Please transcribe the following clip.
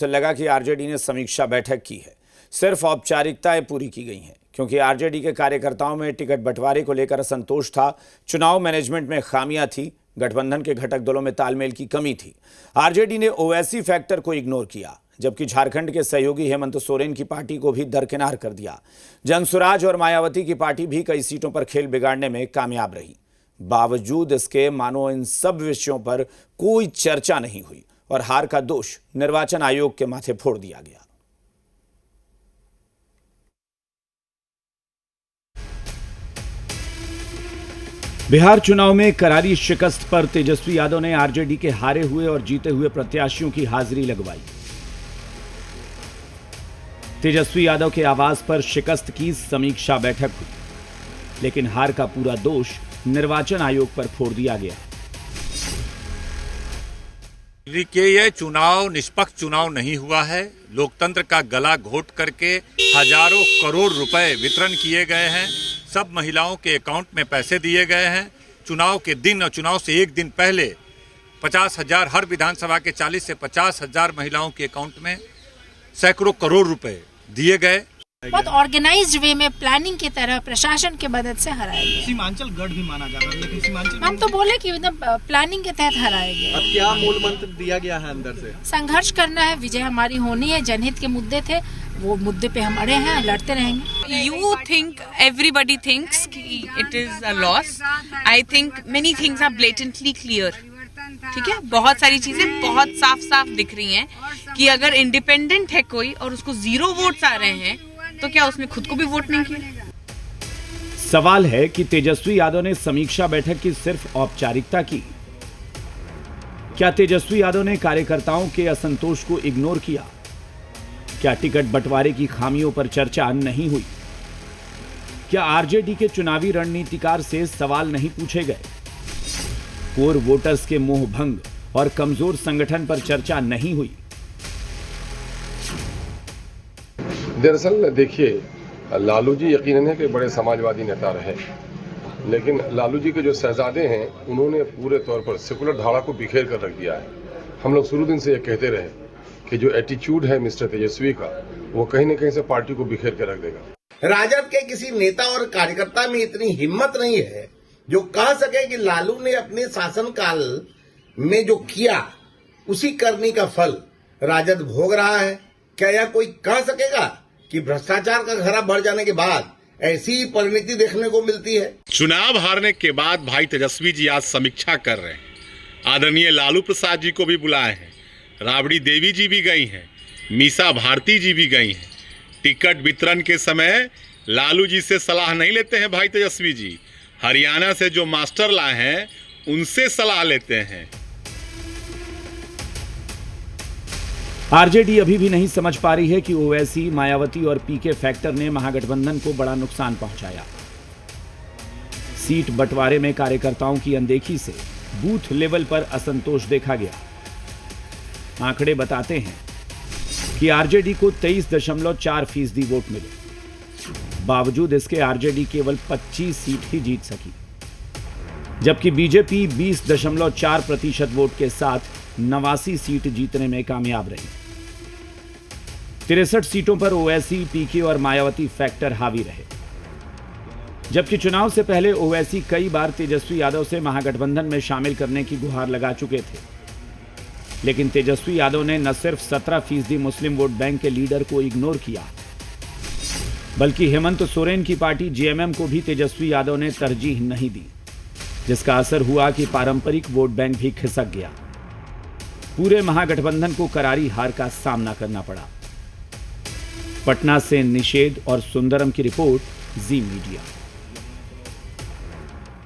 तो लगा कि आरजेडी ने समीक्षा बैठक की है, सिर्फ औपचारिकताएं पूरी की गई हैं, क्योंकि आरजेडी के कार्यकर्ताओं में टिकट बंटवारे को लेकर असंतोष था। चुनाव मैनेजमेंट में खामियां थी, गठबंधन के घटक दलों में तालमेल की कमी थी। आरजेडी ने ओवैसी फैक्टर को इग्नोर किया, जबकि झारखंड के सहयोगी हेमंत सोरेन की पार्टी को भी दरकिनार कर दिया। जनसुराज और मायावती की पार्टी भी कई सीटों पर खेल बिगाड़ने में कामयाब रही। बावजूद इसके मानो इन सब विषयों पर कोई चर्चा नहीं हुई और हार का दोष निर्वाचन आयोग के माथे फोड़ दिया गया। बिहार चुनाव में करारी शिकस्त पर तेजस्वी यादव ने आरजेडी के हारे हुए और जीते हुए प्रत्याशियों की हाजिरी लगवाई। तेजस्वी यादव के आवास पर शिकस्त की समीक्षा बैठक हुई, लेकिन हार का पूरा दोष निर्वाचन आयोग पर फोड़ दिया गया। कि यह चुनाव निष्पक्ष चुनाव नहीं हुआ है। लोकतंत्र का गला घोट करके हजारों करोड़ रुपए वितरण किए गए हैं। सब महिलाओं के अकाउंट में पैसे दिए गए हैं। चुनाव के दिन और चुनाव से एक दिन पहले 50,000 हर विधानसभा के 40 से 50,000 महिलाओं के अकाउंट में सैकड़ों करोड़ रुपए दिए गए। बहुत ऑर्गेनाइज्ड वे में प्लानिंग की तरह प्रशासन की मदद से हराया गया। सीमांचल गढ़ भी माना जाता है, लेकिन सीमांचल हम तो बोले कि प्लानिंग के तहत हराया गया। अब क्या मूल मंत्र दिया गया है अंदर से? संघर्ष करना है, विजय हमारी होनी है। जनहित के मुद्दे थे, वो मुद्दे पे हम अड़े हैं, लड़ते रहेंगे। You think everybody thinks it is a loss. I think many things are blatantly clear. ठीक है, बहुत सारी चीजें बहुत साफ साफ दिख रही हैं कि अगर इंडिपेंडेंट है कोई और उसको 0 वोट्स आ रहे हैं तो क्या उसने खुद को भी वोट नहीं किया? सवाल है कि तेजस्वी यादव ने समीक्षा बैठक की सिर्फ औपचारिकता की। क्या तेजस्वी यादव ने कार्यकर्ताओं के असंतोष को इग्नोर किया? क्या टिकट बंटवारे की खामियों पर चर्चा नहीं हुई? क्या आरजेडी के चुनावी रणनीतिकार से सवाल नहीं पूछे गए? कोर वोटर्स के मोह भंग और कमजोर संगठन पर चर्चा नहीं हुई? दरअसल देखिए, लालू जी यकीनन है कि बड़े समाजवादी नेता रहे, लेकिन लालू जी के जो शहजादे हैं उन्होंने पूरे तौर पर सेकुलर धारा को बिखेर कर रख दिया है। हम लोग शुरू दिन से ये कहते रहे कि जो एटीट्यूड है मिस्टर तेजस्वी का, वो कहीं न कहीं से पार्टी को बिखेर कर रख देगा। राजद के किसी नेता और कार्यकर्ता में इतनी हिम्मत नहीं है जो कह सके कि लालू ने अपने शासनकाल में जो किया उसी करनी का फल राजद भोग रहा है। क्या यह कोई कह सकेगा कि भ्रष्टाचार का घरा बढ़ जाने के बाद ऐसी ही परिणति देखने को मिलती है? चुनाव हारने के बाद भाई तेजस्वी जी आज समीक्षा कर रहे हैं। आदरणीय लालू प्रसाद जी को भी बुलाए हैं, राबड़ी देवी जी भी गई हैं, मीसा भारती जी भी गई हैं। टिकट वितरण के समय लालू जी से सलाह नहीं लेते हैं भाई तेजस्वी जी, हरियाणा से जो मास्टर लाए हैं उनसे सलाह लेते हैं। आरजेडी अभी भी नहीं समझ पा रही है कि ओवैसी, मायावती और पीके फैक्टर ने महागठबंधन को बड़ा नुकसान पहुंचाया। सीट बंटवारे में कार्यकर्ताओं की अनदेखी से बूथ लेवल पर असंतोष देखा गया। आंकड़े बताते हैं कि आरजेडी को 23.4% वोट मिले। बावजूद इसके आरजेडी केवल 25 सीट ही जीत सकी, जबकि बीजेपी 20.4% वोट के साथ 89 सीट जीतने में कामयाब रही। 63 सीटों पर ओवैसी, पीके और मायावती फैक्टर हावी रहे। जबकि चुनाव से पहले ओवैसी कई बार तेजस्वी यादव से महागठबंधन में शामिल करने की गुहार लगा चुके थे, लेकिन तेजस्वी यादव ने न सिर्फ 17% मुस्लिम वोट बैंक के लीडर को इग्नोर किया, बल्कि हेमंत सोरेन की पार्टी जेएमएम को भी तेजस्वी यादव ने तरजीह नहीं दी, जिसका असर हुआ कि पारंपरिक वोट बैंक भी खिसक गया। पूरे महागठबंधन को करारी हार का सामना करना पड़ा। पटना से निषेध और सुंदरम की रिपोर्ट, जी मीडिया।